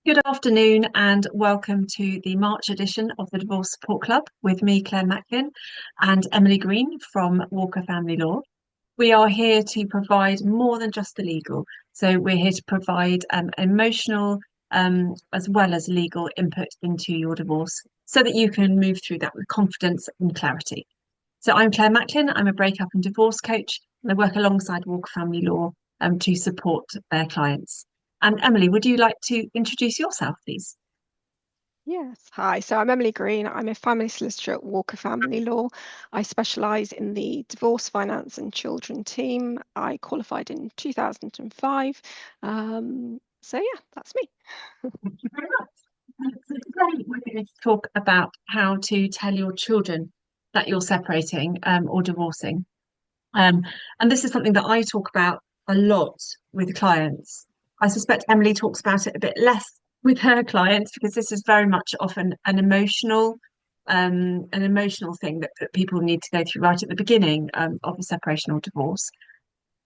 Good afternoon and welcome to the March edition of the Divorce Support Club with me, Claire Macklin, and Emily Green from Walker Family Law. We are here to provide more than just the legal. So we're here to provide emotional as well as legal input into your divorce so that you can move through that with confidence and clarity. So I'm Claire Macklin. I'm a breakup and divorce coach, and I work alongside Walker Family Law to support their clients. And Emily, would you like to introduce yourself, please? Yes. Hi. So I'm Emily Green. I'm a family solicitor at Walker Family Law. I specialise in the divorce, finance and children team. I qualified in 2005. So yeah, that's me. Thank you very much. So today we're going to talk about how to tell your children that you're separating or divorcing. Um, and this is something that I talk about a lot with clients. I suspect Emily talks about it a bit less with her clients because this is very much often an emotional thing that people need to go through right at the beginning of a separation or divorce.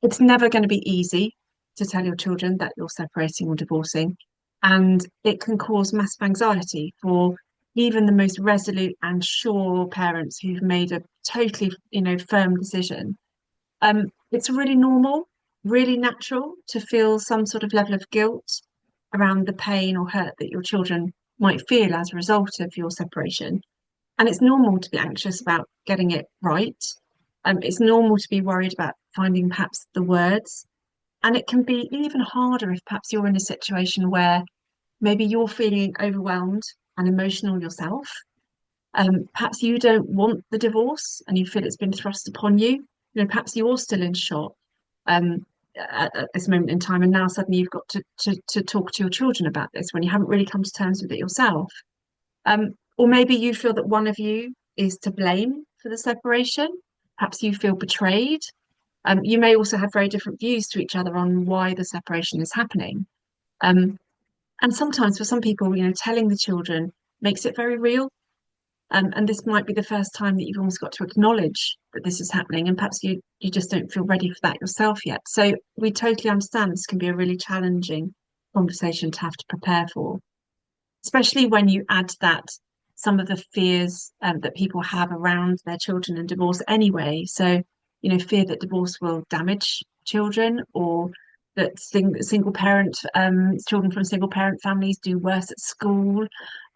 It's never going to be easy to tell your children that you're separating or divorcing, and it can cause massive anxiety for even the most resolute and sure parents who've made a totally, firm decision. It's really normal, really natural to feel some sort of level of guilt around the pain or hurt that your children might feel as a result of your separation. And it's normal to be anxious about getting it right. It's normal to be worried about finding perhaps the words. And it can be even harder if perhaps you're in a situation where maybe you're feeling overwhelmed and emotional yourself. Perhaps you don't want the divorce and you feel it's been thrust upon you. Perhaps you're still in shock at this moment in time, and now suddenly you've got to talk to your children about this when you haven't really come to terms with it yourself. Or maybe you feel that one of you is to blame for the separation. Perhaps you feel betrayed. You may also have very different views to each other on why the separation is happening. Um, and sometimes for some people, telling the children makes it very real. And this might be the first time that you've almost got to acknowledge that this is happening, and perhaps you just don't feel ready for that yourself yet. So we totally understand this can be a really challenging conversation to have to prepare for, especially when you add to that some of the fears that people have around their children and divorce anyway. So, fear that divorce will damage children, or that single parent children from single parent families do worse at school,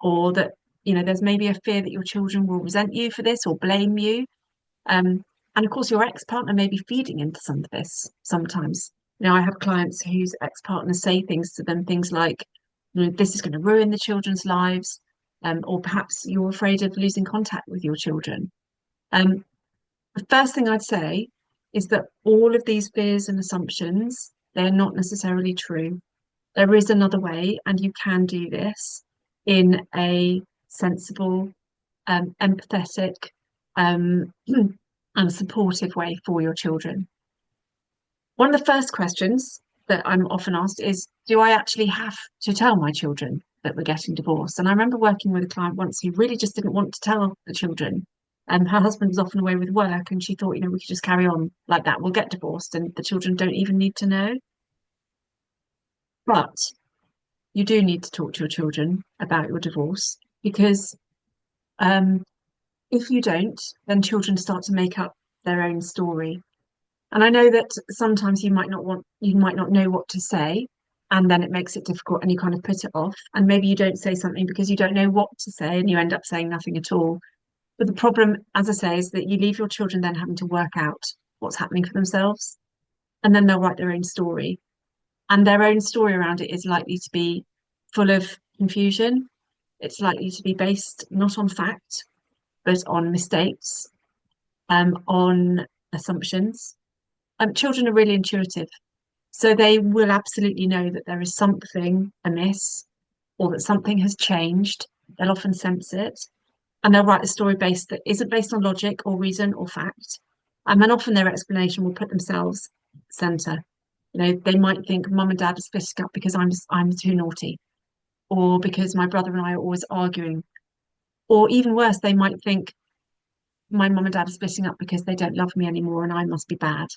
or that there's maybe a fear that your children will resent you for this or blame you. And of course, your ex-partner may be feeding into some of this sometimes. I have clients whose ex-partners say things to them, things like, this is going to ruin the children's lives, or perhaps you're afraid of losing contact with your children. Um, the first thing I'd say is that all of these fears and assumptions, they're not necessarily true. There is another way, and you can do this in a sensible, empathetic, um, and supportive way for your children. One of the first questions that I'm often asked is, do I actually have to tell my children that we're getting divorced? And I remember working with a client once who really just didn't want to tell the children. And her husband was often away with work, and she thought, we could just carry on like that. We'll get divorced, and the children don't even need to know. But you do need to talk to your children about your divorce because um, if you don't, then children start to make up their own story. And I know that sometimes you might not know what to say, and then it makes it difficult and you kind of put it off. And maybe you don't say something because you don't know what to say and you end up saying nothing at all. But the problem, as I say, is that you leave your children then having to work out what's happening for themselves, and then they'll write their own story. And their own story around it is likely to be full of confusion. It's likely to be based not on fact, but on mistakes, on assumptions. Children are really intuitive, so they will absolutely know that there is something amiss or that something has changed. They'll often sense it, and they'll write a story that isn't based on logic or reason or fact. And often their explanation will put themselves centre. They might think mum and dad are splitting up because I'm too naughty, or because my brother and I are always arguing, or even worse, they might think my mum and dad are splitting up because they don't love me anymore and I must be bad.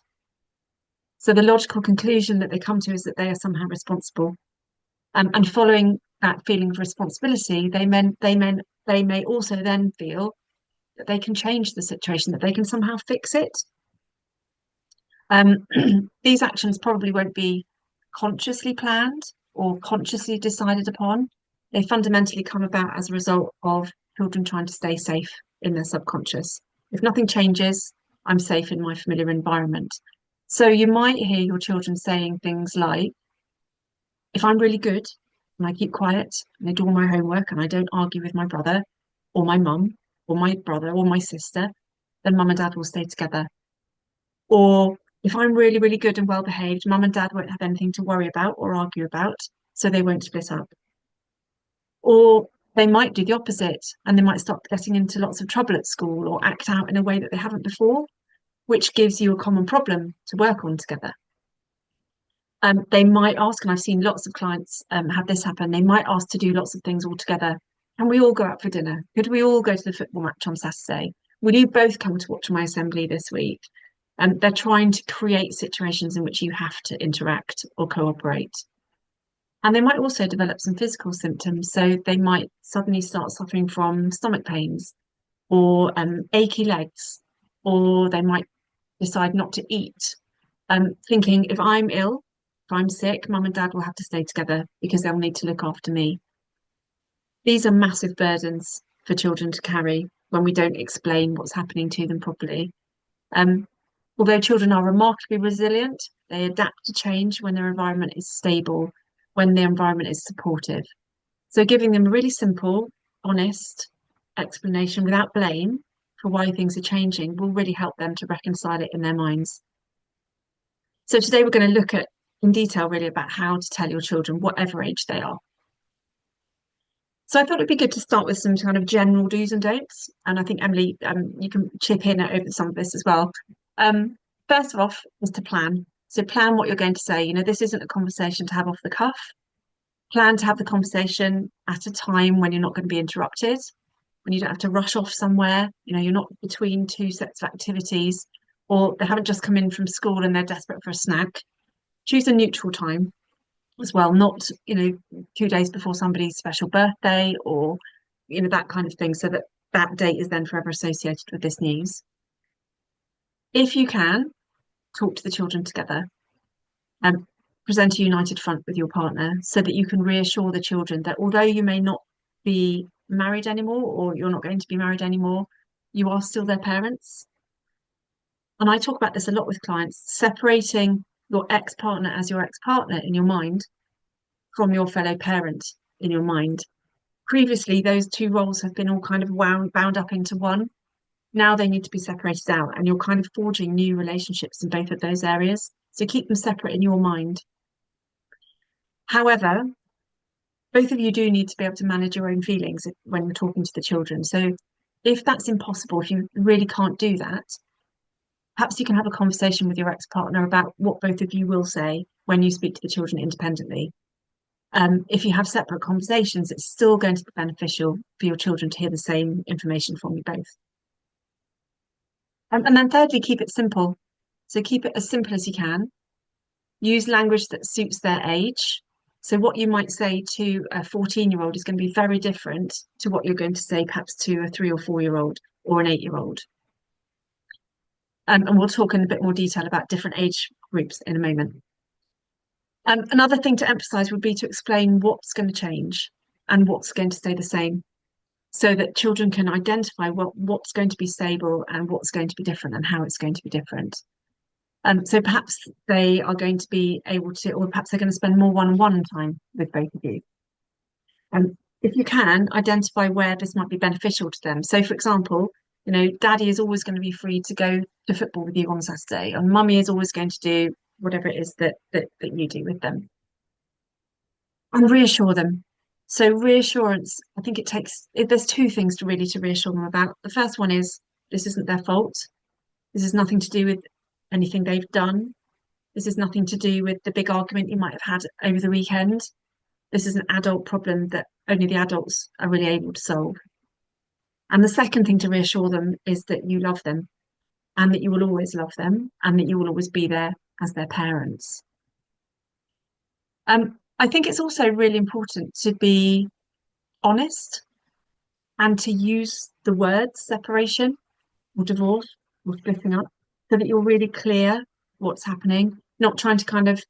So the logical conclusion that they come to is that they are somehow responsible. And following that feeling of responsibility, they may also then feel that they can change the situation, that they can somehow fix it. Um, these actions probably won't be consciously planned or consciously decided upon. They fundamentally come about as a result of children trying to stay safe in their subconscious. If nothing changes, I'm safe in my familiar environment. So you might hear your children saying things like, if I'm really good and I keep quiet and I do all my homework and I don't argue with my brother or my mum or my brother or my sister, then mum and dad will stay together. Or if I'm really, really good and well behaved, mum and dad won't have anything to worry about or argue about, so they won't split up. Or they might do the opposite and they might start getting into lots of trouble at school or act out in a way that they haven't before, which gives you a common problem to work on together. They might ask, and I've seen lots of clients have this happen, they might ask to do lots of things all together. Can we all go out for dinner? Could we all go to the football match on Saturday? Will you both come to watch my assembly this week? And they're trying to create situations in which you have to interact or cooperate. And they might also develop some physical symptoms. So they might suddenly start suffering from stomach pains or achy legs, or they might decide not to eat, thinking if I'm ill, if I'm sick, mum and dad will have to stay together because they'll need to look after me. These are massive burdens for children to carry when we don't explain what's happening to them properly. Um, Although children are remarkably resilient, they adapt to change when their environment is stable, when the environment is supportive. So giving them a really simple, honest explanation without blame for why things are changing will really help them to reconcile it in their minds. So today we're going to look at in detail really about how to tell your children whatever age they are. So I thought it'd be good to start with some kind of general do's and don'ts. And I think Emily, you can chip in over some of this as well. Um, First off is to plan. So plan what you're going to say. You know, this isn't a conversation to have off the cuff. Plan to have the conversation at a time when you're not going to be interrupted, when you don't have to rush off somewhere. You know, you're not between two sets of activities, or they haven't just come in from school and they're desperate for a snack. Choose a neutral time as well, not, 2 days before somebody's special birthday or, that kind of thing, so that that date is then forever associated with this news. If you can, talk to the children together and present a united front with your partner so that you can reassure the children that although you may not be married anymore or you're not going to be married anymore, you are still their parents. And I talk about this a lot with clients, separating your ex-partner as your ex-partner in your mind from your fellow parent in your mind. Previously, those two roles have been all kind of bound up into one. Now they need to be separated out, and you're kind of forging new relationships in both of those areas. So keep them separate in your mind. However, both of you do need to be able to manage your own feelings when you're talking to the children. So if that's impossible, if you really can't do that, perhaps you can have a conversation with your ex-partner about what both of you will say when you speak to the children independently. If you have separate conversations, it's still going to be beneficial for your children to hear the same information from you both. And then thirdly, keep it simple. So keep it as simple as you can. Use language that suits their age. So what you might say to a 14-year-old is going to be very different to what you're going to say perhaps to a 3 or 4-year-old or an 8-year-old. And we'll talk in a bit more detail about different age groups in a moment. Another thing to emphasize would be to explain what's going to change and what's going to stay the same so that children can identify what's going to be stable and what's going to be different and how it's going to be different. So perhaps they are going to be able to, or perhaps they're going to spend more one-on-one time with both of you. If you can, identify where this might be beneficial to them. So, for example, daddy is always going to be free to go to football with you on Saturday, and mummy is always going to do whatever it is that you do with them. And reassure them. So reassurance, I think there's two things to reassure them about. The first one is this isn't their fault. This is nothing to do with anything they've done. This is nothing to do with the big argument you might have had over the weekend. This is an adult problem that only the adults are really able to solve. And the second thing to reassure them is that you love them and that you will always love them and that you will always be there as their parents. I think it's also really important to be honest and to use the words separation or divorce or splitting up so that you're really clear what's happening, not trying to kind of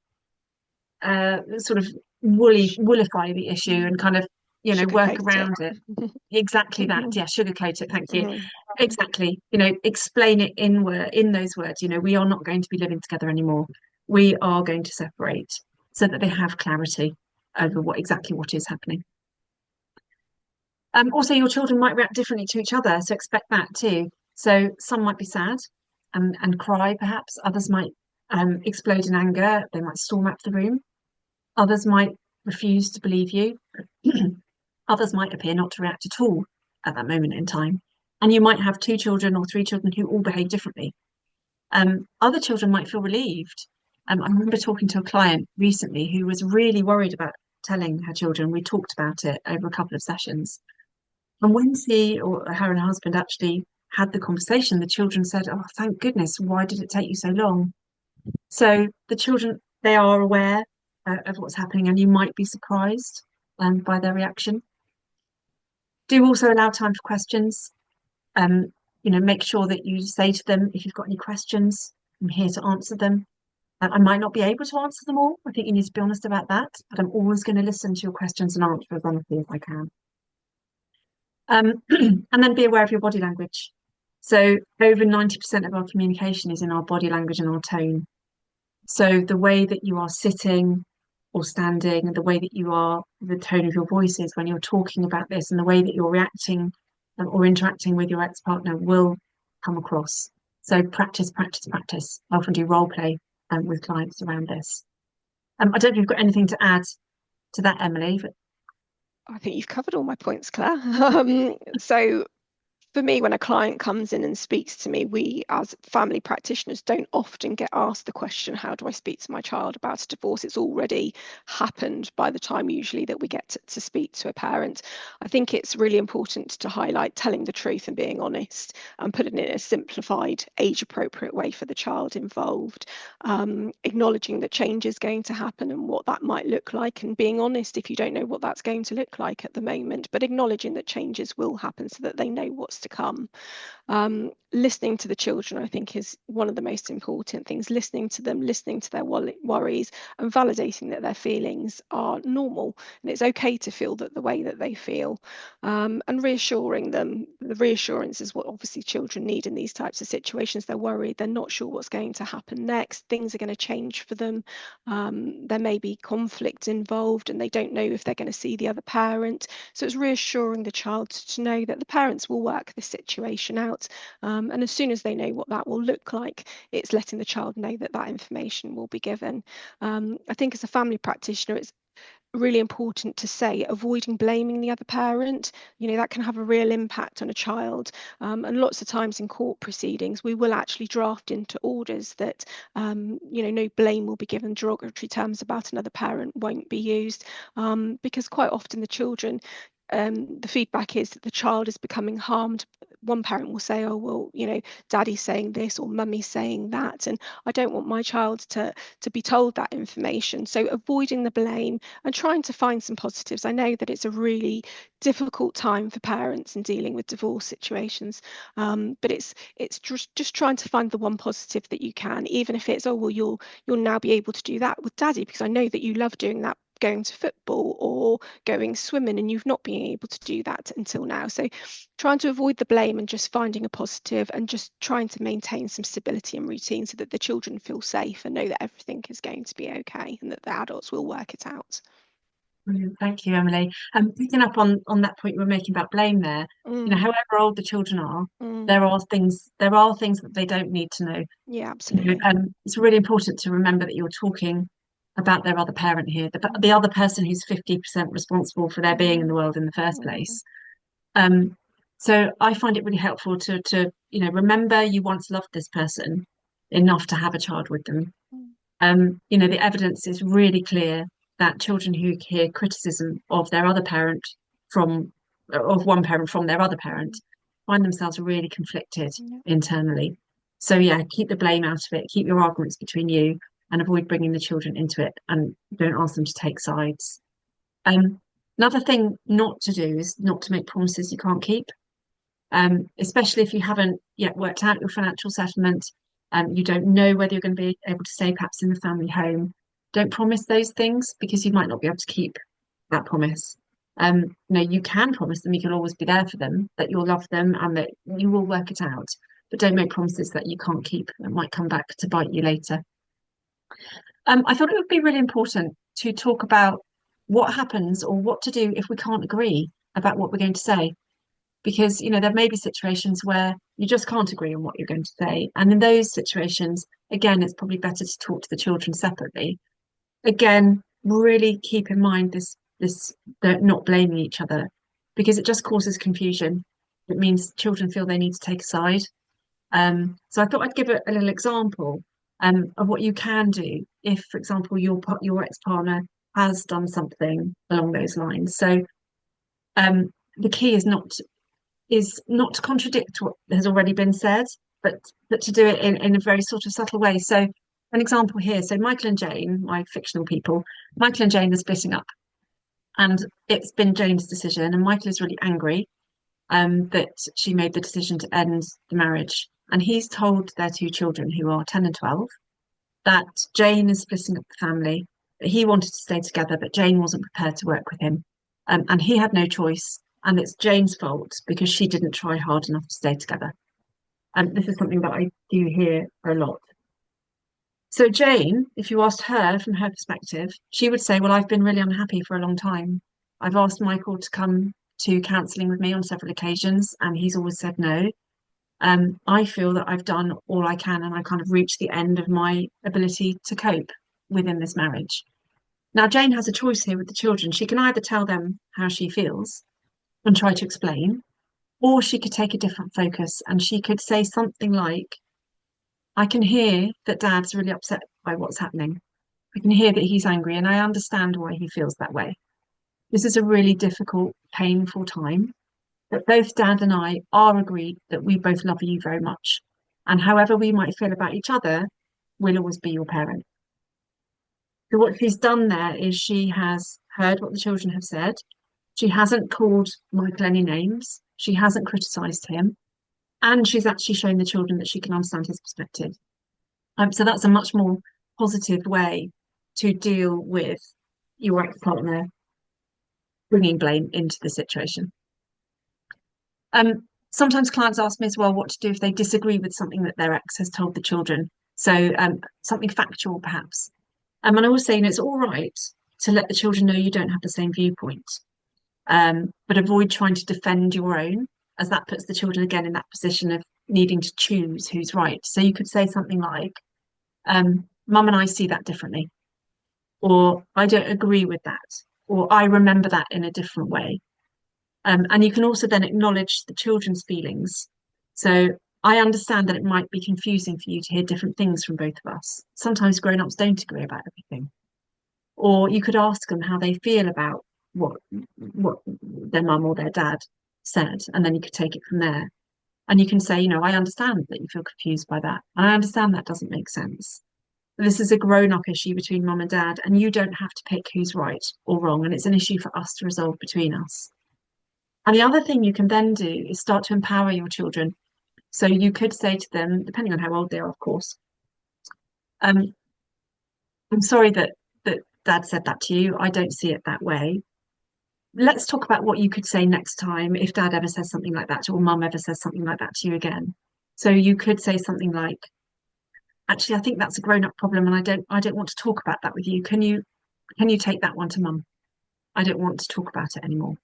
sort of Sh- woolify the issue and kind of, work Sugarcoat it. around it. Exactly that. Mhm, Yeah, sugarcoat it. Thank you. mhm. Exactly. Explain it in those words. We are not going to be living together anymore. We are going to separate so that they have clarity over what is happening. Also, your children might react differently to each other, so expect that too. So some might be sad and cry, perhaps. Others might explode in anger. They might storm out of the room. Others might refuse to believe you. Others might appear not to react at all at that moment in time. And you might have two children or three children who all behave differently. Other children might feel relieved. I remember talking to a client recently who was really worried about telling her children. We talked about it over a couple of sessions. And when she or her and her husband actually had the conversation, the children said, "Oh, thank goodness, why did it take you so long?" So the children, they are aware of what's happening, and you might be surprised by their reaction. Do also allow time for questions. Um, make sure that you say to them, if you've got any questions, I'm here to answer them. I might not be able to answer them all. I think you need to be honest about that, but I'm always going to listen to your questions and answer as honestly as I can. And then be aware of your body language. So over 90% of our communication is in our body language and our tone. So the way that you are sitting or standing, and the way that you are, the tone of your voices when you're talking about this, and the way that you're reacting or interacting with your ex-partner will come across. So practice, practice, practice. I often do role play with clients around this. I don't know if you've got anything to add to that, Emily, but I think you've covered all my points, Claire. So for me, when a client comes in and speaks to me, we as family practitioners don't often get asked the question, how do I speak to my child about a divorce? It's already happened by the time usually that we get to speak to a parent. I think it's really important to highlight telling the truth and being honest and putting it in a simplified, age appropriate way for the child involved. Acknowledging that change is going to happen and what that might look like, and being honest if you don't know what that's going to look like at the moment, but acknowledging that changes will happen so that they know what's to come. Listening to the children, I think, is one of the most important things. Listening to them, listening to their worries, and validating that their feelings are normal and it's okay to feel that the way that they feel, and reassuring them. The reassurance is what obviously children need in these types of situations. They're worried, they're not sure what's going to happen next, things are going to change for them. There may be conflict involved and they don't know if they're going to see the other parent. So it's reassuring the child to know that the parents will work this situation out. And as soon as they know what that will look like, it's letting the child know that that information will be given. I think as a family practitioner, it's really important to say avoiding blaming the other parent. That can have a real impact on a child, and lots of times in court proceedings we will actually draft into orders that no blame will be given, derogatory terms about another parent won't be used, because quite often the children, the feedback is that the child is becoming harmed. One parent will say, oh, well, daddy's saying this or mummy's saying that, and I don't want my child to be told that information. So avoiding the blame and trying to find some positives. I know that it's a really difficult time for parents in dealing with divorce situations, but it's just trying to find the one positive that you can, even if it's, oh, well, you'll now be able to do that with daddy because I know that you love doing that, going to football or going swimming, and you've not been able to do that until now. So trying to avoid the blame and just finding a positive and just trying to maintain some stability and routine so that the children feel safe and know that everything is going to be okay and that the adults will work it out. brilliant. Thank you, Emily. Picking up on that point you were making about blame there, Mm, however old the children are, mm, there are things that they don't need to know. yeah, absolutely. It's really important to remember that you're talking about their other parent here, the other person who's 50% responsible for their being in Mm, the world in the first mm, place. Um, so I find it really helpful to remember you once loved this person enough to have a child with them. mm, The evidence is really clear that children who hear criticism of their other parent from of one parent from their other parent mm, find themselves really conflicted yeah. internally. So yeah, keep the blame out of it, keep your arguments between you, and avoid bringing the children into it, and don't ask them to take sides. Um, Another thing not to do is not to make promises you can't keep, especially if you haven't yet worked out your financial settlement. You don't know whether you're going to be able to stay perhaps in the family home. Don't promise those things because you might not be able to keep that promise. You can promise them you can always be there for them, that you'll love them and that you will work it out. But don't make promises that you can't keep that might come back to bite you later. I thought it would be really important to talk about what happens or what to do if we can't agree about what we're going to say. Because, there may be situations where you just can't agree on what you're going to say. And in those situations, again, it's probably better to talk to the children separately. Again, really keep in mind this they're not blaming each other because it just causes confusion. It means children feel they need to take a side. So I thought I'd give a little example of what you can do if, for example, your ex-partner has done something along those lines. So the key is not to contradict what has already been said, but to do it in a very sort of subtle way. So an example here, so Michael and Jane, my fictional people, Michael and Jane are splitting up, and it's been Jane's decision, and Michael is really angry that she made the decision to end the marriage. And he's told their two children, who are 10 and 12, that Jane is splitting up the family, that he wanted to stay together, but Jane wasn't prepared to work with him. And he had no choice. And it's Jane's fault because she didn't try hard enough to stay together. And this is something that I do hear a lot. So Jane, if you asked her from her perspective, she would say, well, I've been really unhappy for a long time. I've asked Michael to come to counselling with me on several occasions, and he's always said no. I feel that I've done all I can and I kind of reached the end of my ability to cope within this marriage. Now, Jane has a choice here with the children. She can either tell them how she feels and try to explain, or she could take a different focus and she could say something like, I can hear that Dad's really upset by what's happening. I can hear that he's angry and I understand why he feels that way. This is a really difficult, painful time, but both Dad and I are agreed that we both love you very much. And however we might feel about each other, we'll always be your parent. So what she's done there is she has heard what the children have said. She hasn't called Michael any names. She hasn't criticised him. And she's actually shown the children that she can understand his perspective. So that's a much more positive way to deal with your ex-partner bringing blame into the situation. Sometimes clients ask me as well what to do if they disagree with something that their ex has told the children. So something factual, perhaps. And I always say, it's all right to let the children know you don't have the same viewpoint, but avoid trying to defend your own, as that puts the children again in that position of needing to choose who's right. So you could say something like, Mum and I see that differently, or I don't agree with that, or I remember that in a different way. And you can also then acknowledge the children's feelings. So I understand that it might be confusing for you to hear different things from both of us. Sometimes grown-ups don't agree about everything. Or you could ask them how they feel about what their mum or their dad said, and then you could take it from there. And you can say, I understand that you feel confused by that. And I understand that doesn't make sense. This is a grown-up issue between mum and dad, and you don't have to pick who's right or wrong. And it's an issue for us to resolve between us. And the other thing you can then do is start to empower your children. So you could say to them, depending on how old they are, of course, um, I'm sorry that Dad said that to you. I don't see it that way. Let's talk about what you could say next time if Dad ever says something like that, or Mum ever says something like that to you again. So you could say something like, actually, I think that's a grown-up problem, and I don't want to talk about that with you. Can you take that one to Mum? I don't want to talk about it anymore.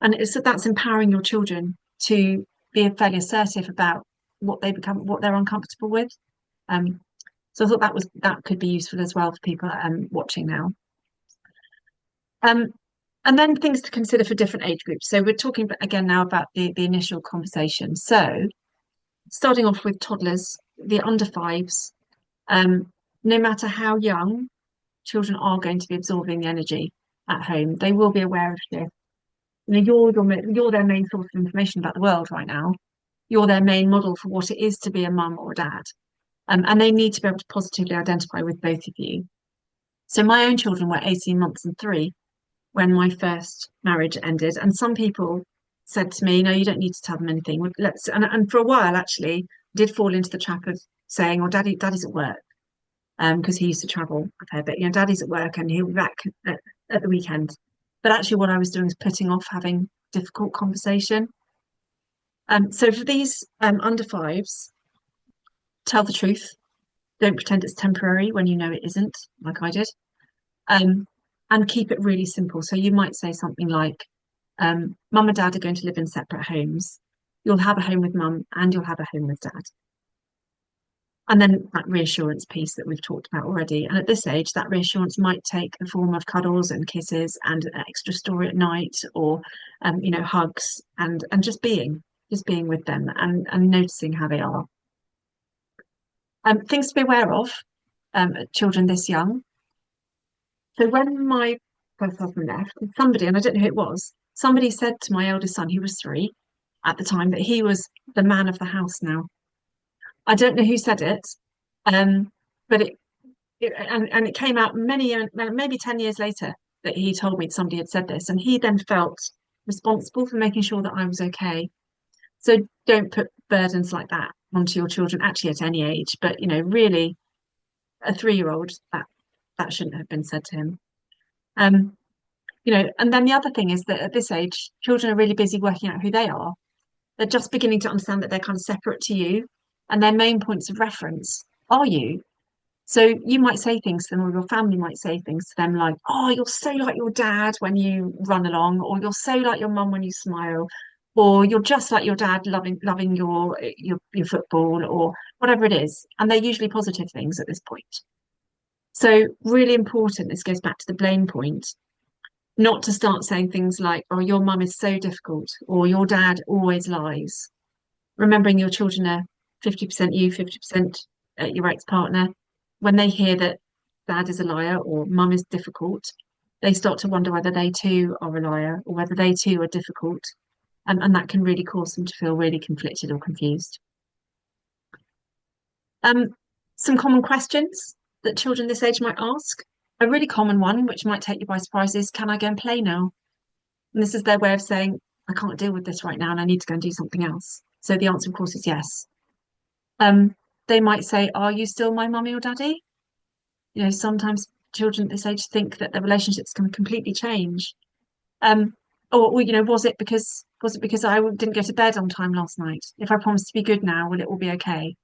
And that's empowering your children to be fairly assertive about what they're uncomfortable with. So I thought that could be useful as well for people watching now. And then things to consider for different age groups. So we're talking again now about the initial conversation. So starting off with toddlers, the under fives, no matter how young, children are going to be absorbing the energy at home. They will be aware of this. You're their main source of information about the world right now. You're their main model for what it is to be a mum or a dad. And they need to be able to positively identify with both of you. So my own children were 18 months and 3 when my first marriage ended. And some people said to me, no, you don't need to tell them anything. And for a while, actually, I did fall into the trap of saying, oh, daddy's at work. Because he used to travel a fair bit. Daddy's at work and he'll be back at the weekend. But actually, what I was doing was putting off having difficult conversation. So for these under fives, tell the truth. Don't pretend it's temporary when you know it isn't, like I did. Um, and keep it really simple. So you might say something like, Mum and Dad are going to live in separate homes. You'll have a home with Mum and you'll have a home with Dad. And then that reassurance piece that we've talked about already. And at this age, that reassurance might take the form of cuddles and kisses and an extra story at night, or hugs and just being with them and noticing how they are. Things to be aware of, children this young. So when my first husband left, somebody, and I don't know who it was, somebody said to my eldest son, who was 3 at the time, that he was the man of the house now. I don't know who said it, um, but and it came out maybe 10 years later that he told me somebody had said this, and he then felt responsible for making sure that I was okay. So don't put burdens like that onto your children, actually at any age, but really a 3-year-old, that shouldn't have been said to him. Um, and then the other thing is that at this age, children are really busy working out who they are. They're just beginning to understand that they're kind of separate to you, and their main points of reference are you. So you might say things to them, or your family might say things to them like, "Oh, you're so like your dad when you run along," or "You're so like your mum when you smile," or "You're just like your dad loving your football," or whatever it is. And they're usually positive things at this point. So really important. This goes back to the blame point, not to start saying things like, "Oh, your mum is so difficult," or "Your dad always lies." Remembering your children are 50% you, 50% your ex-partner. When they hear that dad is a liar or mum is difficult, they start to wonder whether they too are a liar or whether they too are difficult. And that can really cause them to feel really conflicted or confused. Um, some common questions that children this age might ask. A really common one, which might take you by surprise, is, can I go and play now? And this is their way of saying, I can't deal with this right now and I need to go and do something else. So the answer, of course, is yes. Um, they might say, are you still my mummy or daddy? Sometimes children at this age think that their relationships can completely change. Um, or was it because I didn't go to bed on time last night? If I promise to be good now, will it all be okay?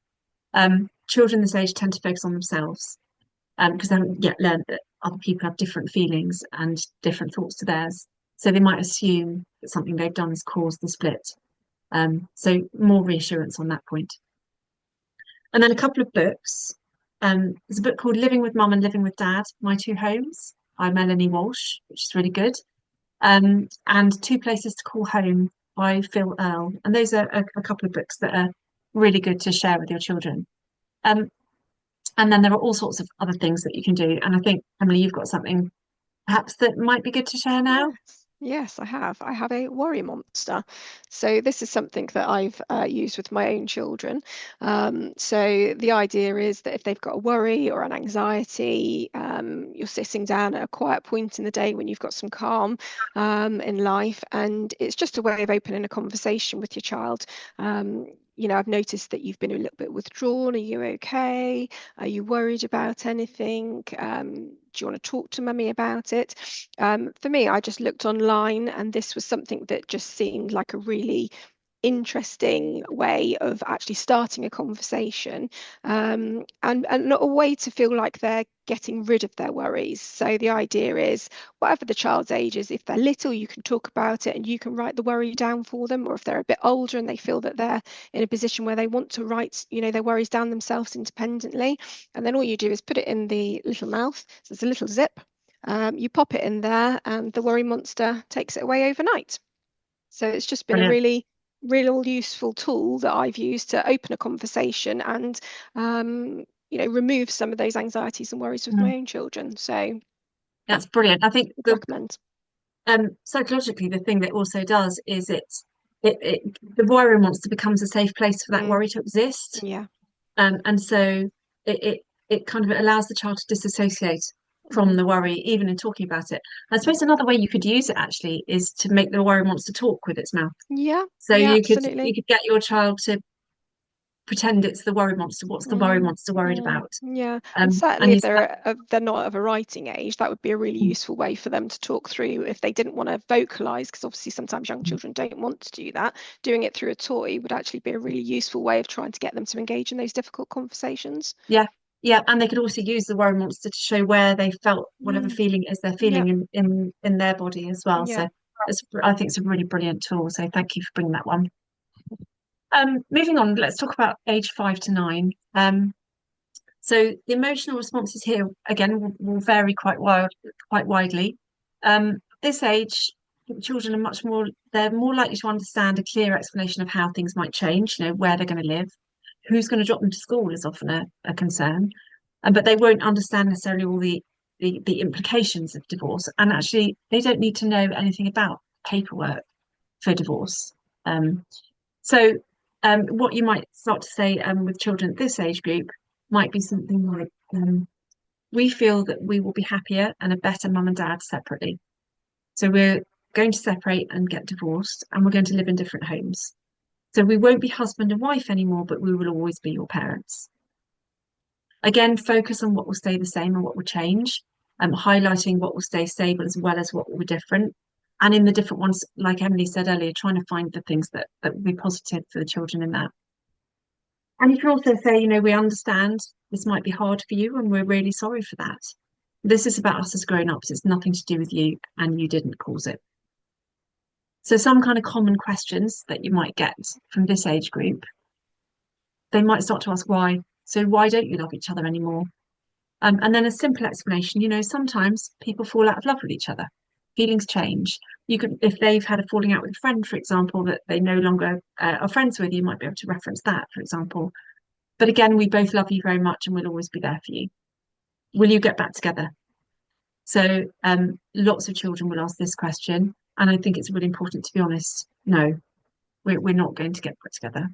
Children this age tend to focus on themselves because they haven't yet learned that other people have different feelings and different thoughts to theirs. So they might assume that something they've done has caused the split. So more reassurance on that point. And then a couple of books. There's a book called Living with Mum and Living with Dad, My Two Homes by Melanie Walsh, which is really good. And Two Places to Call Home by Phil Earle. And those are a couple of books that are really good to share with your children. Um, and then there are all sorts of other things that you can do. And I think, Emily, you've got something perhaps that might be good to share now. Yes, yes, I have. I have a worry monster. So this is something that I've used with my own children. So the idea is that if they've got a worry or an anxiety, you're sitting down at a quiet point in the day when you've got some calm in life, and it's just a way of opening a conversation with your child. I've noticed that you've been a little bit withdrawn. Are you okay? Are you worried about anything? Do you want to talk to mummy about it? For me, I just looked online and this was something that just seemed like a really interesting way of actually starting a conversation, and not a way to feel like they're getting rid of their worries. So the idea is, whatever the child's age is, if they're little, you can talk about it and you can write the worry down for them, or if they're a bit older and they feel that they're in a position where they want to write, their worries down themselves independently, and then all you do is put it in the little mouth. So there's a little zip. You pop it in there and the worry monster takes it away overnight. So it's just been a Brilliant. really real useful tool that I've used to open a conversation and remove some of those anxieties and worries with Mm, my own children. So yeah, that's brilliant. I think would the recommend. psychologically, the thing that also does is the worry monster becomes a safe place for that Mm, worry to exist. yeah. And so it kind of allows the child to disassociate from Mhm. the worry, even in talking about it. I suppose another way you could use it actually is to make the worry monster talk with its mouth. Yeah, So yeah, you absolutely. could get your child to pretend it's the worry monster. What's the worry Mm, monster worried mm, about? yeah, and certainly And if use that. they're not of a writing age, that would be a really useful way for them to talk through if they didn't want to vocalize, because obviously sometimes young children don't want to do that. Doing it through a toy would actually be a really useful way of trying to get them to engage in those difficult conversations. Yeah, yeah, and they could also use the worry monster to show where they felt whatever Mm, feeling it is they're yeah, feeling in their body as well. yeah. So I think it's a really brilliant tool. So thank you for bringing that one. Moving on, let's talk about age 5 to 9. So the emotional responses here again will vary quite widely. This age, children are much more they're more likely to understand a clear explanation of how things might change, where they're going to live, who's going to drop them to school is often a concern. But they won't understand necessarily all the implications of divorce. And actually they don't need to know anything about paperwork for divorce. Um, so, what you might start to say with children at this age group might be something like, we feel that we will be happier and a better mum and dad separately. So, we're going to separate and get divorced, and we're going to live in different homes. So, we won't be husband and wife anymore, but we will always be your parents. Again, focus on what will stay the same and what will change, highlighting what will stay stable as well as what will be different. And in the different ones, like Emily said earlier, trying to find the things that will be positive for the children in that. And you can also say, we understand this might be hard for you and we're really sorry for that. This is about us as grown-ups. It's nothing to do with you and you didn't cause it. So some kind of common questions that you might get from this age group, they might start to ask why. So why don't you love each other anymore? And then a simple explanation, sometimes people fall out of love with each other. Feelings change. You could, if they've had a falling out with a friend, for example, that they no longer are friends with, you might be able to reference that, for example. But again, we both love you very much and we'll always be there for you. Will you get back together? So lots of children will ask this question. And I think it's really important to be honest. No, we're not going to get back together.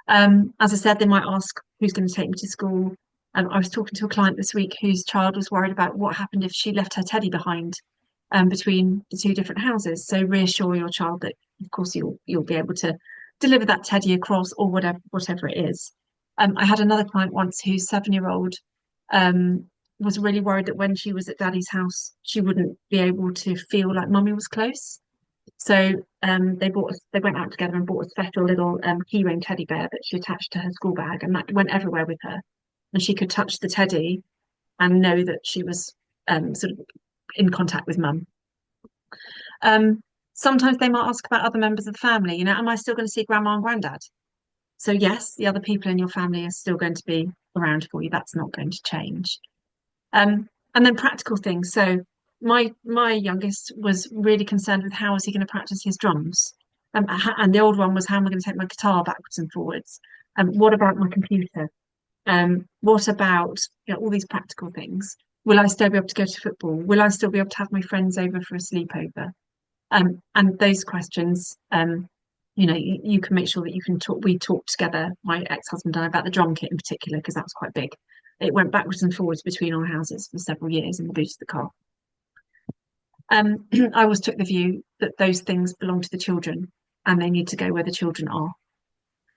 As I said, they might ask who's going to take me to school. I was talking to a client this week whose child was worried about what happened if she left her teddy behind between the two different houses. So reassure your child that, of course, you'll be able to deliver that teddy across or whatever it is. I had another client once whose 7-year-old um, was really worried that when she was at daddy's house, she wouldn't be able to feel like mummy was close. So they went out together and bought a special little keyring teddy bear that she attached to her school bag, and that went everywhere with her. And she could touch the teddy and know that she was sort of in contact with mum. Um, Sometimes they might ask about other members of the family. Am I still going to see grandma and granddad? So yes, the other people in your family are still going to be around for you. That's not going to change. And then practical things. So my youngest was really concerned with how is he going to practice his drums, and the old one was how am I going to take my guitar backwards and forwards. What about my computer? What about all these practical things? Will I still be able to go to football? Will I still be able to have my friends over for a sleepover? And those questions, you can make sure that you can talk. We talked together, my ex-husband and I, about the drum kit in particular, because that was quite big. It went backwards and forwards between our houses for several years in the boot of the car. I always took the view that those things belong to the children and they need to go where the children are.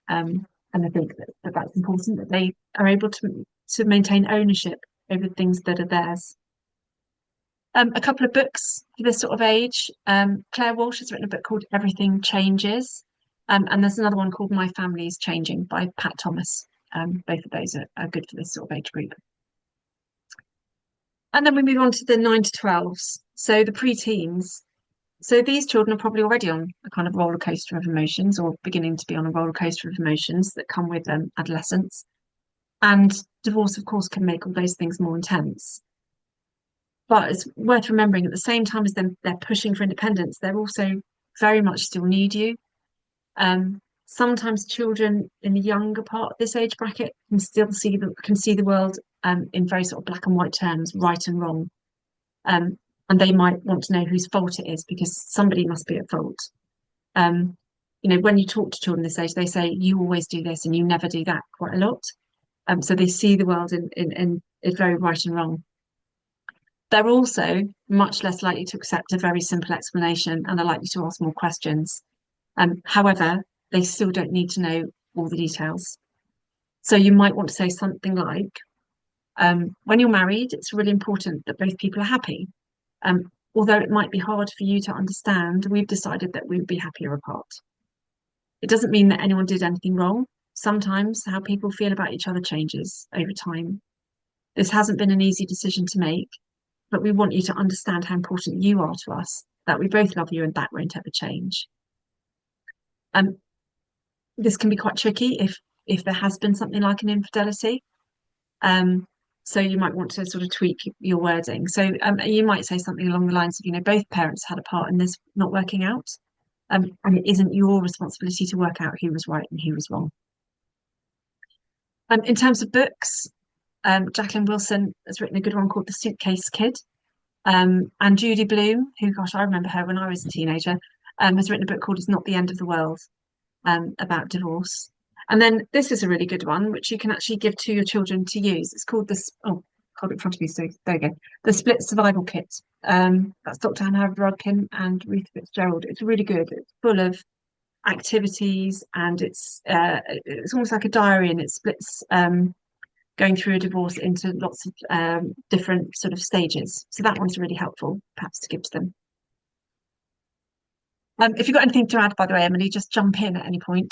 And I think that's important that they are able to maintain ownership over things that are theirs. A couple of books for this sort of age. Claire Walsh has written a book called Everything Changes, and there's another one called My Family is Changing by Pat Thomas. Both of those are good for this sort of age group. And then we move on to the 9 to 12s, so the pre-teens. So these children are probably already on a kind of roller coaster of emotions, or beginning to be on a roller coaster of emotions that come with adolescence. And divorce, of course, can make all those things more intense. But it's worth remembering at the same time as they're pushing for independence, they're also very much still need you. Sometimes children in the younger part of this age bracket can still see the world in very sort of black and white terms, right and wrong. Um, and they might want to know whose fault it is because somebody must be at fault. When you talk to children this age, they say you always do this and you never do that quite a lot. So they see the world in very right and wrong. They're also much less likely to accept a very simple explanation and are likely to ask more questions. However, they still don't need to know all the details. So you might want to say something like, when you're married, it's really important that both people are happy. Although it might be hard for you to understand, we've decided that we would be happier apart. It doesn't mean that anyone did anything wrong. Sometimes how people feel about each other changes over time. This hasn't been an easy decision to make, but we want you to understand how important you are to us, that we both love you and that won't ever change. Um, this can be quite tricky if there has been something like an infidelity. Um, so you might want to sort of tweak your wording. So you might say something along the lines of, both parents had a part in this not working out, and it isn't your responsibility to work out who was right and who was wrong. In terms of books, Jacqueline Wilson has written a good one called The Suitcase Kid. And Judy Bloom, who, gosh, I remember her when I was a teenager, has written a book called It's Not the End of the World, about divorce. And then this is a really good one, which you can actually give to your children to use. It's called this, oh, hold it in front of me, so there you go. The Split Survival Kit. That's Dr. Hannah Rodkin and Ruth Fitzgerald. It's really good. It's full of activities and it's almost like a diary, and it splits going through a divorce into lots of different sort of stages. So that one's really helpful, perhaps, to give to them. If you've got anything to add, by the way, Emily, just jump in at any point.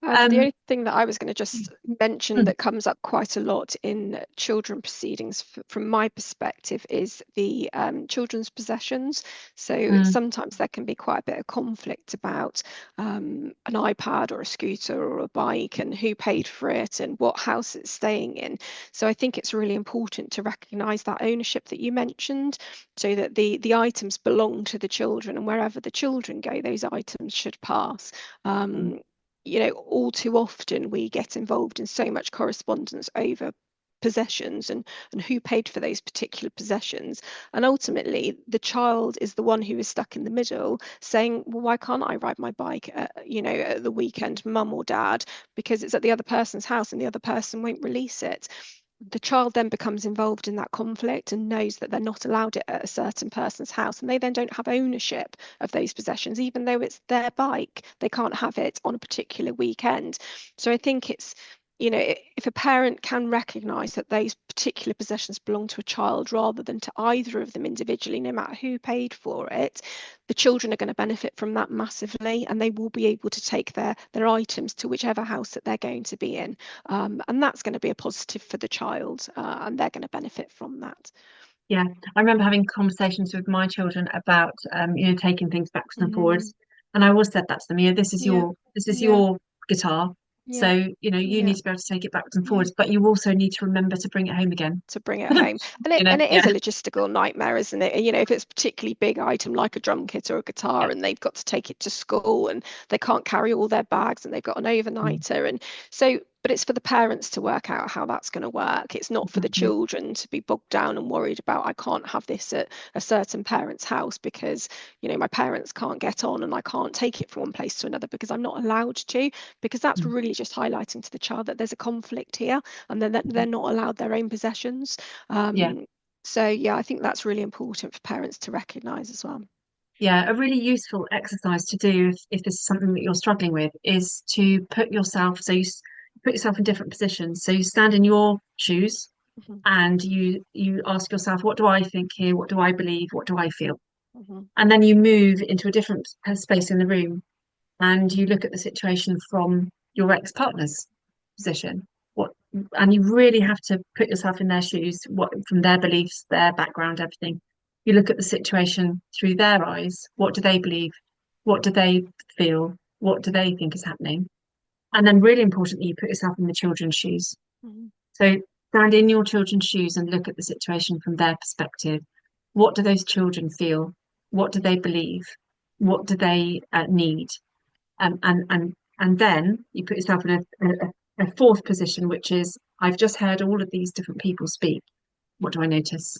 The Um, only thing that I was going to just mention mm, that comes up quite a lot in children proceedings, from my perspective, is the children's possessions. So mm, sometimes there can be quite a bit of conflict about an iPad or a scooter or a bike and who paid for it and what house it's staying in. So I think it's really important to recognise that ownership that you mentioned, so that the items belong to the children, and wherever the children go, those items should pass. mm, All too often we get involved in so much correspondence over possessions and who paid for those particular possessions, and ultimately the child is the one who is stuck in the middle saying, well, why can't I ride my bike at the weekend, mum or dad, because it's at the other person's house and the other person won't release it. The child then becomes involved in that conflict and knows that they're not allowed it at a certain person's house, and they then don't have ownership of those possessions. Even though it's their bike, they can't have it on a particular weekend. So I think it's, if a parent can recognize that those particular possessions belong to a child rather than to either of them individually, no matter who paid for it, the children are going to benefit from that massively, and they will be able to take their items to whichever house that they're going to be in, and that's going to be a positive for the child, and they're going to benefit from that. yeah, I remember having conversations with my children about taking things backwards and Mm-hmm. forwards, and I always said that to them. This is Yeah, yeah, your guitar, yeah, so you yeah, need to be able to take it backwards and yeah. forwards, but you also need to remember to bring it home again. To bring it home. And it is Yeah, a logistical nightmare, isn't it? If it's a particularly big item like a drum kit or a yeah, guitar, and they've got to take it to school and they can't carry all their bags and they've got an mm, overnighter, and so, but it's for the parents to work out how that's going to work. It's not for the exactly. children to be bogged down and worried about, I can't have this at a certain parent's house because my parents can't get on and I can't take it from one place to another because I'm not allowed to, because that's Mm, really just highlighting to the child that there's a conflict here and then that they're not allowed their own possessions. yeah. So yeah, I think that's really important for parents to recognise as well. Yeah, a really useful exercise to do if this is something that you're struggling with is to put yourself, put yourself in different positions. So you stand in your shoes Mhm, and you ask yourself, what do I think here? What do I believe? What do I feel? mhm, And then you move into a different space in the room and you look at the situation from your ex-partner's position. What and you really have to put yourself in their shoes, what from their beliefs, their background, everything. You look at the situation through their eyes. What do they believe? What do they feel? What do they think is happening? And then really importantly, you put yourself in the children's shoes. mhm, So stand in your children's shoes and look at the situation from their perspective. What do those children feel? What do they believe? What do they need? And then you put yourself in a fourth position, which is I've just heard all of these different people speak. What do I notice?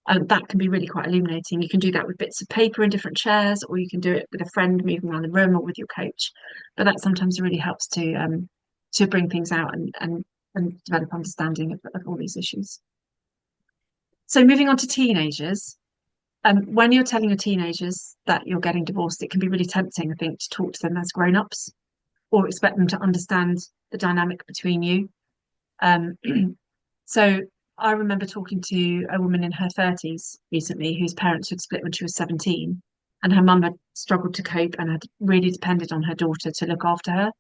That can be really quite illuminating. You can do that with bits of paper in different chairs, or you can do it with a friend moving around the room, or with your coach. But that sometimes really helps to bring things out and and develop understanding of all these issues. So moving on to teenagers, when you're telling your teenagers that you're getting divorced, it can be really tempting, I think, to talk to them as grown-ups or expect them to understand the dynamic between you. Um, so I remember talking to a woman in her 30s recently whose parents had split when she was 17, and her mum had struggled to cope and had really depended on her daughter to look after her,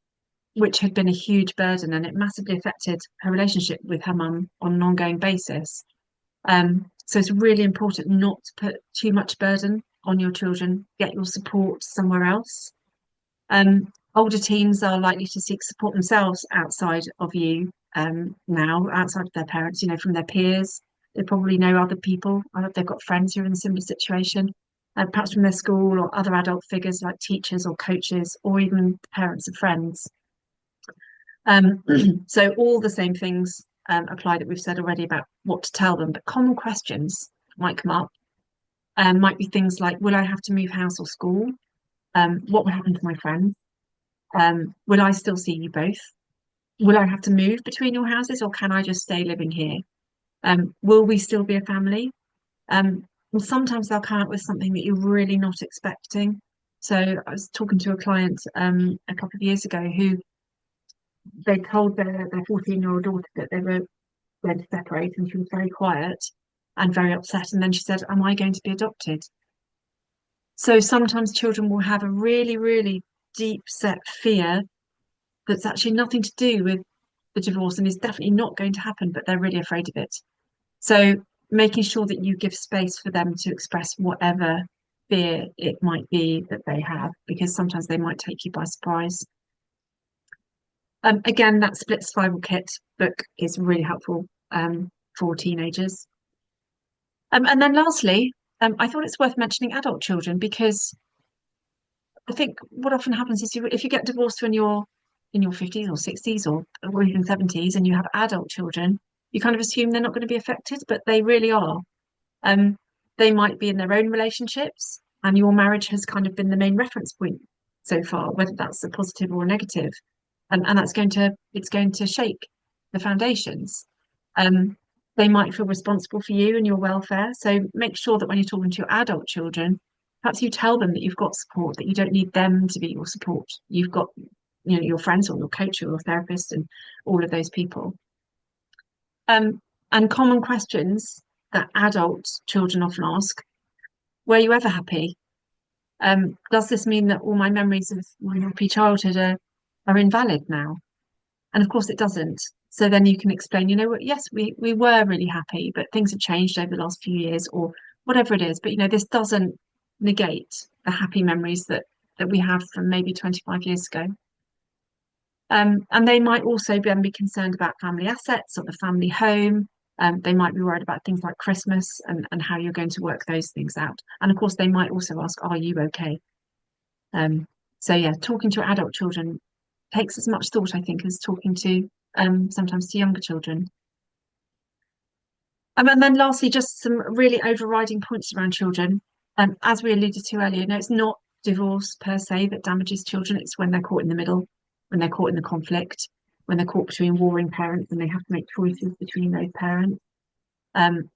which had been a huge burden, and it massively affected her relationship with her mum on an ongoing basis. So it's really important not to put too much burden on your children. Get your support somewhere else. Older teens are likely to seek support themselves outside of you now, outside of their parents, from their peers. They probably know other people. They've got friends who are in a similar situation, perhaps from their school or other adult figures like teachers or coaches, or even the parents of friends. So all the same things apply that we've said already about what to tell them, but common questions might come up. Might be things like, will I have to move house or school? What will happen to my friends? Will I still see you both? Will I have to move between your houses, or can I just stay living here? Will we still be a family? And sometimes they'll come up with something that you're really not expecting. So I was talking to a client a couple of years ago who they told their 14-year-old daughter that they were going to separate, and she was very quiet and very upset. And then she said, am I going to be adopted? So sometimes children will have a really, really deep set fear that's actually nothing to do with the divorce and is definitely not going to happen, but they're really afraid of it. So making sure that you give space for them to express whatever fear it might be that they have, because sometimes they might take you by surprise. Again, that split survival kit book is really helpful for teenagers. And then lastly, I thought it's worth mentioning adult children, because I think what often happens is if you get divorced when you're in your 50s or 60s or even 70s and you have adult children, you kind of assume they're not going to be affected, but they really are. Um, they might be in their own relationships, and your marriage has kind of been the main reference point so far, whether that's a positive or a negative. And it's going to shake the foundations. Um, they might feel responsible for you and your welfare. So make sure that when you're talking to your adult children, perhaps you tell them that you've got support, that you don't need them to be your support. You've got, your friends or your coach or your therapist and all of those people. Um, and common questions that adult children often ask: were you ever happy? Does this mean that all my memories of my happy childhood are invalid now? And of course it doesn't. So then you can explain, what, yes, we were really happy, but things have changed over the last few years, or whatever it is. But this doesn't negate the happy memories that we have from maybe 25 years ago. And they might also then be concerned about family assets or the family home. They might be worried about things like Christmas and how you're going to work those things out. And of course, they might also ask, are you okay? Um, so yeah, talking to adult children takes as much thought, I think, as talking to sometimes to younger children. And then lastly, just some really overriding points around children. As we alluded to earlier, no, it's not divorce per se that damages children. It's when they're caught in the middle, when they're caught in the conflict, when they're caught between warring parents and they have to make choices between those parents. And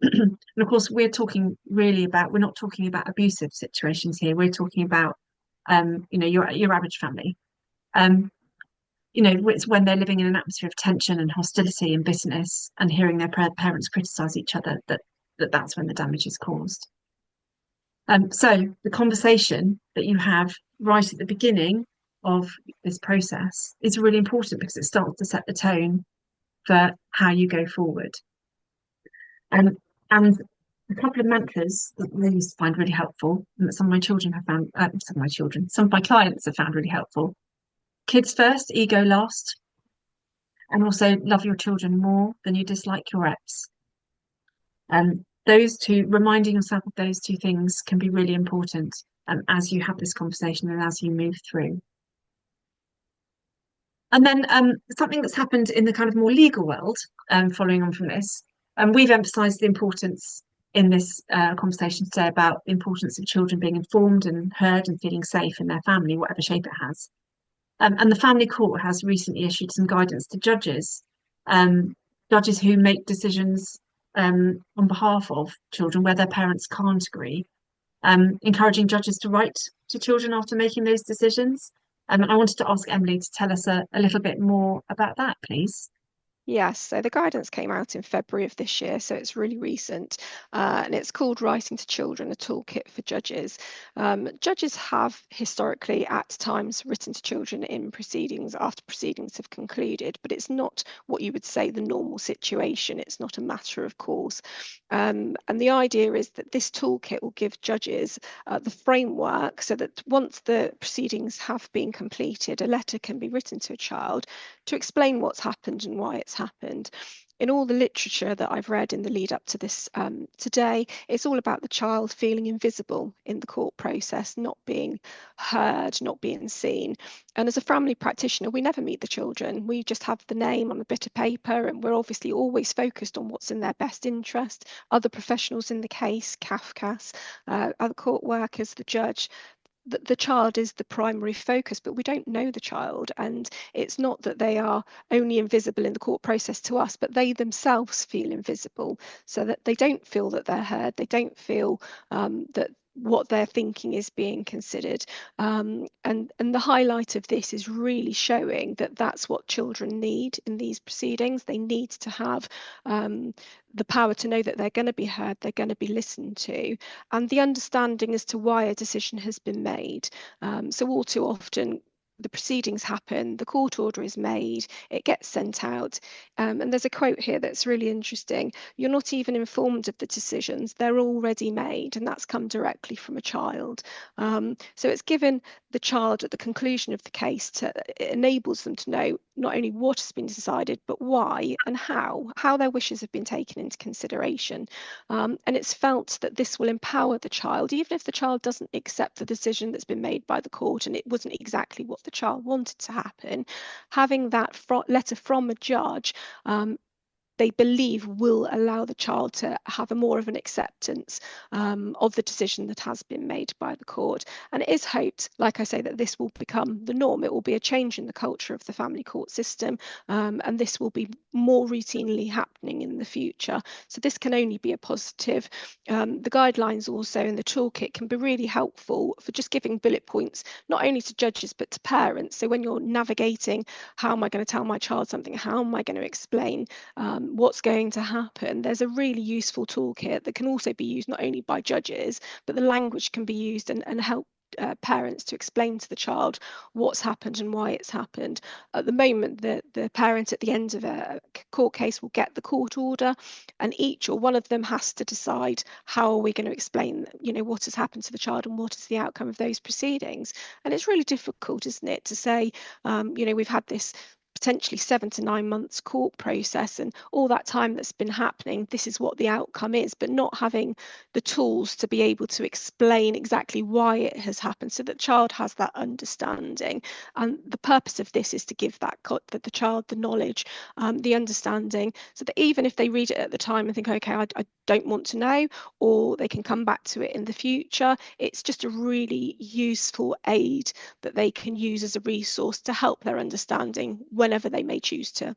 of course, we're not talking about abusive situations here. We're talking about, your average family. Um, it's when they're living in an atmosphere of tension and hostility and bitterness and hearing their parents criticize each other that's when the damage is caused. So the conversation that you have right at the beginning of this process is really important, because it starts to set the tone for how you go forward. And a couple of mantras that I used to find really helpful, and that some of my children have found, some of my clients have found really helpful: kids first, ego last, and also love your children more than you dislike your ex. And those two, reminding yourself of those two things can be really important as you have this conversation and as you move through. And then something that's happened in the kind of more legal world, following on from this, we've emphasised the importance in this conversation today about the importance of children being informed and heard and feeling safe in their family, whatever shape it has. And the Family Court has recently issued some guidance to judges um, judges who make decisions on behalf of children where their parents can't agree, encouraging judges to write to children after making those decisions. And I wanted to ask Emily to tell us a little bit more about that, please. Yes, so the guidance came out in February of this year, so it's really recent, and it's called Writing to Children, a Toolkit for Judges. Judges have historically at times written to children in proceedings after proceedings have concluded, but it's not what you would say the normal situation. It's not a matter of course. And the idea is that this toolkit will give judges the framework so that once the proceedings have been completed, a letter can be written to a child to explain what's happened and why it's happened. In all the literature that I've read in the lead up to this today, it's all about the child feeling invisible in the court process, not being heard, not being seen. And as a family practitioner, we never meet the children. We just have the name on a bit of paper, and we're obviously always focused on what's in their best interest. Other professionals in the case, CAFCAS, other court workers, the judge, the child is the primary focus, but we don't know the child. And it's not that they are only invisible in the court process to us, but they themselves feel invisible, so that they don't feel that they're heard. They don't feel that what they're thinking is being considered. And the highlight of this is really showing that that's what children need in these proceedings. They need to have the power to know that they're going to be heard, they're going to be listened to, and the understanding as to why a decision has been made. So all too often, the proceedings happen, the court order is made, it gets sent out. And there's a quote here that's really interesting. You're not even informed of the decisions, they're already made, and that's come directly from a child. So it's given the child at the conclusion of the case it enables them to know not only what has been decided, but why and how their wishes have been taken into consideration. And it's felt that this will empower the child, even if the child doesn't accept the decision that's been made by the court and it wasn't exactly what the child wanted to happen. Having that letter from a judge, they believe will allow the child to have a more of an acceptance of the decision that has been made by the court. And it is hoped, like I say, that this will become the norm. It will be a change in the culture of the family court system, and this will be more routinely happening in the future. So this can only be a positive. The guidelines also in the toolkit can be really helpful for just giving bullet points, not only to judges, but to parents. So when you're navigating, how am I going to tell my child something? How am I going to explain what's going to happen? There's a really useful toolkit that can also be used not only by judges, but the language can be used and help parents to explain to the child what's happened and why it's happened. At the moment, the parent at the end of a court case will get the court order, and each or one of them has to decide how are we going to explain, what has happened to the child and what is the outcome of those proceedings. And it's really difficult, isn't it, to say, we've had this potentially 7 to 9 months court process, and all that time that's been happening, this is what the outcome is, but not having the tools to be able to explain exactly why it has happened, so that the child has that understanding. And the purpose of this is to give the child the knowledge, the understanding, so that even if they read it at the time and think, okay, I don't want to know, or they can come back to it in the future, it's just a really useful aid that they can use as a resource to help their understanding whenever they may choose to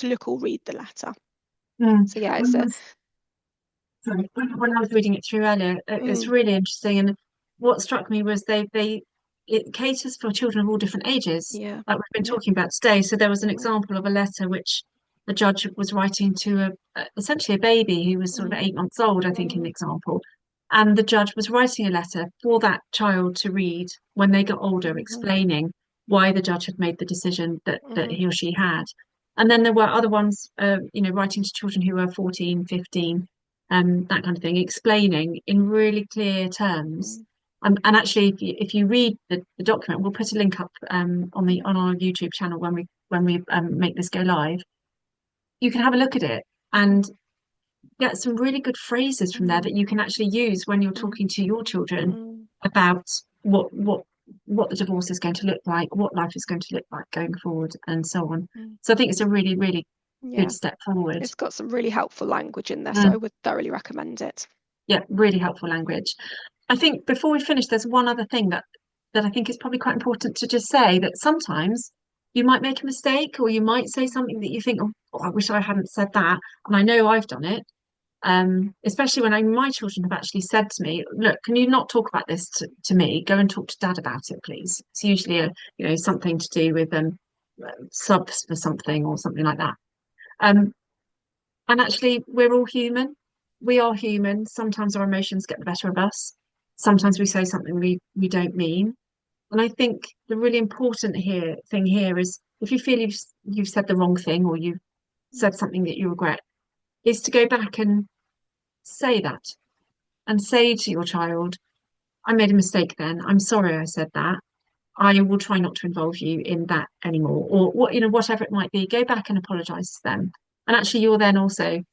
look or read the letter. Mm. So yeah, When it's I a was, sorry, when I was reading it through earlier, it's mm, really interesting. And what struck me was it caters for children of all different ages, yeah, like we've been yeah, talking about today. So there was an mm, example of a letter which the judge was writing to essentially a baby who was sort of mm, 8 months old, I think, in the mm, example. And the judge was writing a letter for that child to read when they got older, mhm, explaining why the judge had made the decision that mhm, he or she had. And then there were other ones, writing to children who were 14, 15, that kind of thing, explaining in really clear terms. mm, And actually, if you read the document, we'll put a link up yeah, on our YouTube channel when we make this go live. You can have a look at it mhm, and get some really good phrases from there mm, that you can actually use when you're mm, talking to your children mm, about what the divorce is going to look like, what life is going to look like going forward, and so on. mm. So I think it's a really, really good Yeah, step forward. it's got some really helpful language in there, so I Mm, would thoroughly recommend it. yeah, really helpful language. I think before we finish, there's one other thing that I think is probably quite important to just say that sometimes you might make a mistake, or you might say something that you think, oh, I wish I hadn't said that. And I know I've done it. Especially when my children have actually said to me, look, can you not talk about this to me? Go and talk to dad about it, please. It's usually something to do with subs for something or something like that. Um, and actually, we're all human. We are human. Sometimes our emotions get the better of us. Sometimes we say something we don't mean. And I think the really important thing here is if you feel you've said the wrong thing or you've said something that you regret, is to go back and say that and say to your child, I made a mistake then. I'm sorry I said that. I will try not to involve you in that anymore. Or whatever it might be, go back and apologize to them. And actually you're then also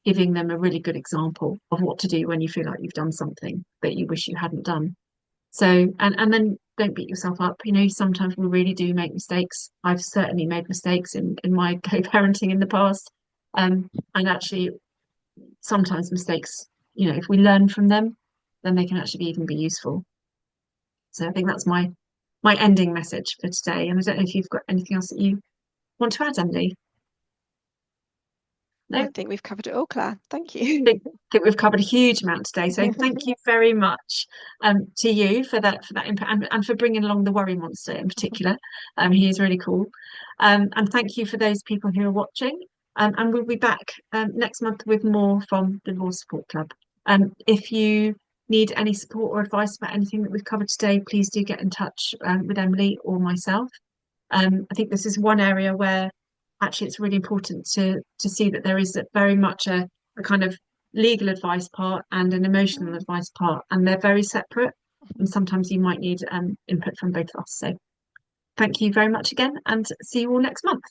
giving them a really good example of what to do when you feel like you've done something that you wish you hadn't done. So, and then don't beat yourself up. Sometimes we really do make mistakes. I've certainly made mistakes in my co-parenting in the past. And actually sometimes mistakes, if we learn from them, then they can actually even be useful. So I think that's my ending message for today. And I don't know if you've got anything else that you want to add, Emily. I No? think we've covered it all, Claire. Thank you. Think we've covered a huge amount today. So thank you very much to you for that input and for bringing along the worry monster in particular. He is really cool. And thank you for those people who are watching. And we'll be back next month with more from the Law Support Club. If you need any support or advice about anything that we've covered today, please do get in touch with Emily or myself. I think this is one area where actually it's really important to see that there is very much a kind of legal advice part and an emotional advice part, and they're very separate. And sometimes you might need input from both of us. So thank you very much again, and see you all next month.